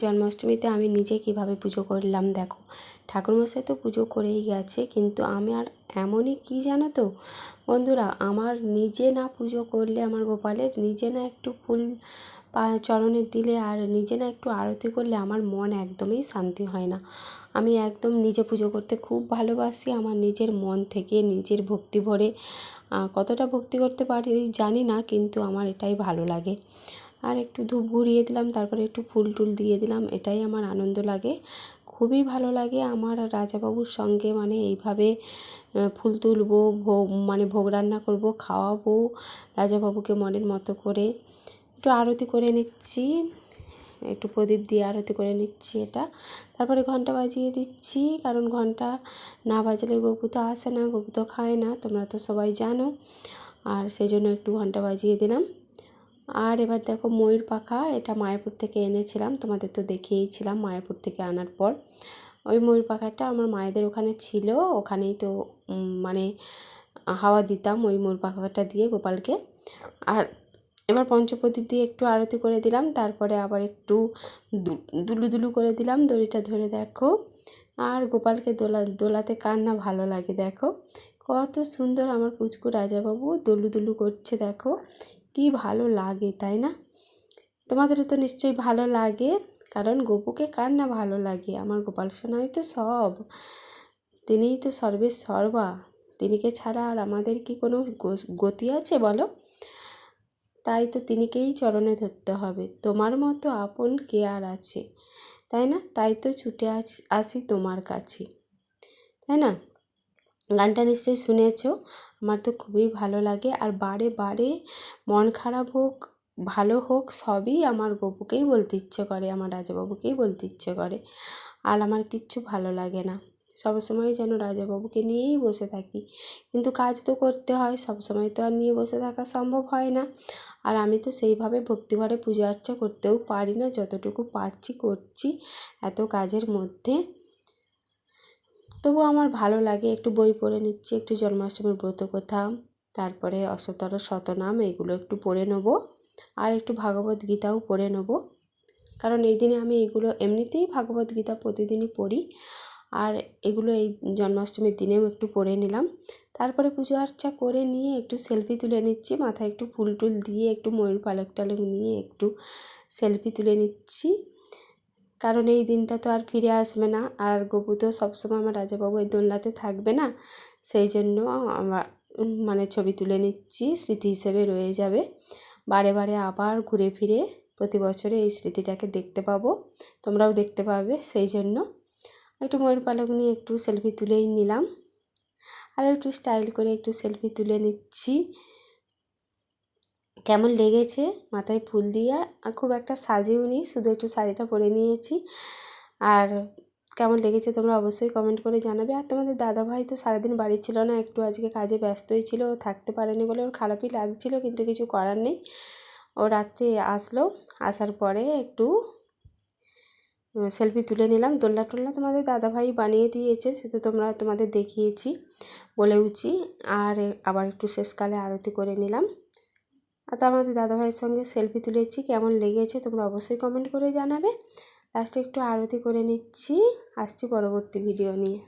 জন্মাষ্টমীতে আমি নিজে কিভাবে পুজো করলাম দেখো। ঠাকুরমশাই তো পুজো করেই গেছে, কিন্তু আমি আর এমনই কি জানো তো বন্ধুরা, আমার নিজে না পুজো করলে, আমার গোপালের নিজে না একটু ফুল চরণে দিলে আর নিজে না একটু আরতি করলে আমার মন একদমই শান্তি হয় না। আমি একদম নিজে পুজো করতে খুব ভালোবাসি, আমার নিজের মন থেকে নিজের ভক্তি ভরে। কতটা ভক্তি করতে পারি জানি না, কিন্তু আমার এটাই ভালো লাগে। আর একটু ধূপ ঘুরিয়ে দিলাম, তারপরে একটু ফুল টুল দিয়ে দিলাম, এটাই আমার আনন্দ লাগে। খুবই ভালো লাগে আমার রাজাবাবুর সঙ্গে মানে এইভাবে ফুল তুলবো, ভোগ রান্না করব, খাওয়াবো রাজাবাবুকে মনের মতো করে। একটু আরতি করে নিচ্ছি, একটু প্রদীপ দিয়ে আরতি করে নিচ্ছি এটা। তারপরে ঘন্টা বাজিয়ে দিচ্ছি, কারণ ঘন্টা না বাজলে গপু তো আসে না, গপু তো খায় না, তোমরা তো সবাই জানো। আর সেই জন্য একটু ঘন্টা বাজিয়ে দিলাম। আর এবার দেখো ময়ূর পাখা, এটা মায়াপুর থেকে এনেছিলাম, তোমাদের তো দেখিয়েছিলাম মায়াপুর থেকে আনার পর। ওই ময়ূর পাখাটা আমার মায়েদের ওখানে ছিল, ওখানেই তো মানে হাওয়া দিতাম ওই ময়ূর পাখাটা দিয়ে গোপালকে। আর এবার পঞ্চপ্রদীপ দিয়ে একটু আরতি করে দিলাম, তারপরে আবার একটু দুলু দুলু করে দিলাম দড়িটা ধরে দেখো। আর গোপালকে দোলাতে কার না ভালো লাগে দেখো, কত সুন্দর আমার পুচকু রাজাবাবু দুলু দুলু করছে দেখো, কি ভালো লাগে তাই না? তোমাদেরও তো নিশ্চয়ই ভালো লাগে, কারণ গপুকে কার না ভালো লাগে, আমার গোপাল সোনাই তো সব, তিনিই তো সর্বের সর্বা, তিনিকে ছাড়া আর আমাদের কি কোনো গতি আছে বলো? তাই তো তিনিকেই চরণে ধরতে হবে, তোমার মতো আপন কে আর আছে, তাই না? তাই তো ছুটে আসি তোমার কাছে, তাই না? গানটা নিশ্চয়ই শুনেছো, আমার তো খুবই ভালো লাগে। আর বারে বারে মন খারাপ হোক ভালো হোক সবই আমার গপুকেই বলতে ইচ্ছে করে, আমার রাজাবাবুকেই বলতে ইচ্ছে করে, আর আমার কিচ্ছু ভালো লাগে না। সবসময় যেন রাজাবাবুকে নিয়েই বসে থাকি, কিন্তু কাজ তো করতে হয়, সবসময় তো আর নিয়ে বসে থাকা সম্ভব হয় না। আর আমি তো সেইভাবে ভক্তিভরে পুজো আর্চা করতেও পারি না, যতটুকু পারছি করছি এত কাজের মধ্যে। তবু আমার ভালো লাগে, একটু বই পড়ে নিচ্ছি, একটু জন্মাষ্টমীর ব্রতকথা, তারপরে অষ্টতর শতনাম, এগুলো একটু পড়ে নেবো, আর একটু ভাগবত গীতাও পড়ে নেবো, কারণ এই দিনে আমি এগুলো এমনিতেই ভাগবত গীতা প্রতিদিনই পড়ি, আর এগুলো এই জন্মাষ্টমীর দিনেও একটু পড়ে নিলাম। তারপরে পুজো আর্চা করে নিয়ে একটু সেলফি তুলে নিচ্ছি, মাথায় একটু ফুল টুল দিয়ে একটু ময়ূর পালক টালক নিয়ে একটু সেলফি তুলে নিচ্ছি, কারণ এই দিনটা তো আর ফিরে আসবে না, আর গপু তো সবসময় আমার রাজাবাবু এই দোলনাতে থাকবে না, সেই জন্য আমার মানে ছবি তুলে নিচ্ছি, স্মৃতি হিসেবে রয়ে যাবে। বারে বারে আবার ঘুরে ফিরে প্রতি বছরে এই স্মৃতিটাকে দেখতে পাবো, তোমরাও দেখতে পাবে, সেই জন্য একটু ময়ূর পালক নিয়ে একটু সেলফি তুলেই নিলাম, আর একটু স্টাইল করে একটু সেলফি তুলে নিচ্ছি। কেমন লেগেছে মাথায় ফুল দিয়ে, আর খুব একটা সাজিয়েও নি, শুধু একটু শাড়িটা পরে নিয়েছি। আর কেমন লেগেছে তোমরা অবশ্যই কমেন্ট করে জানাবে। আর তোমাদের দাদাভাই তো সারাদিন বাড়ি ছিল না, একটু আজকে কাজে ব্যস্তই ছিল, ও থাকতে পারেনি বলে ওর খারাপই লাগছিল, কিন্তু কিছু করার নেই। ও রাত্রে আসলো, আসার পরে একটু সেলফি তুলে নিলাম। দোলনা টোলনা তোমাদের দাদাভাই বানিয়ে দিয়েছে, সে তো তোমাদের দেখিয়েছি বলেওছি। আর আবার একটু শেষকালে আরতি করে নিলাম। আর তো আমাদের দাদাভাইয়ের সঙ্গে সেলফি তুলেছি, কেমন লেগেছে তোমরা অবশ্যই কমেন্ট করে জানাবে। লাস্টে একটু আরতি করে নিচ্ছি, আসছি পরবর্তী ভিডিও নিয়ে।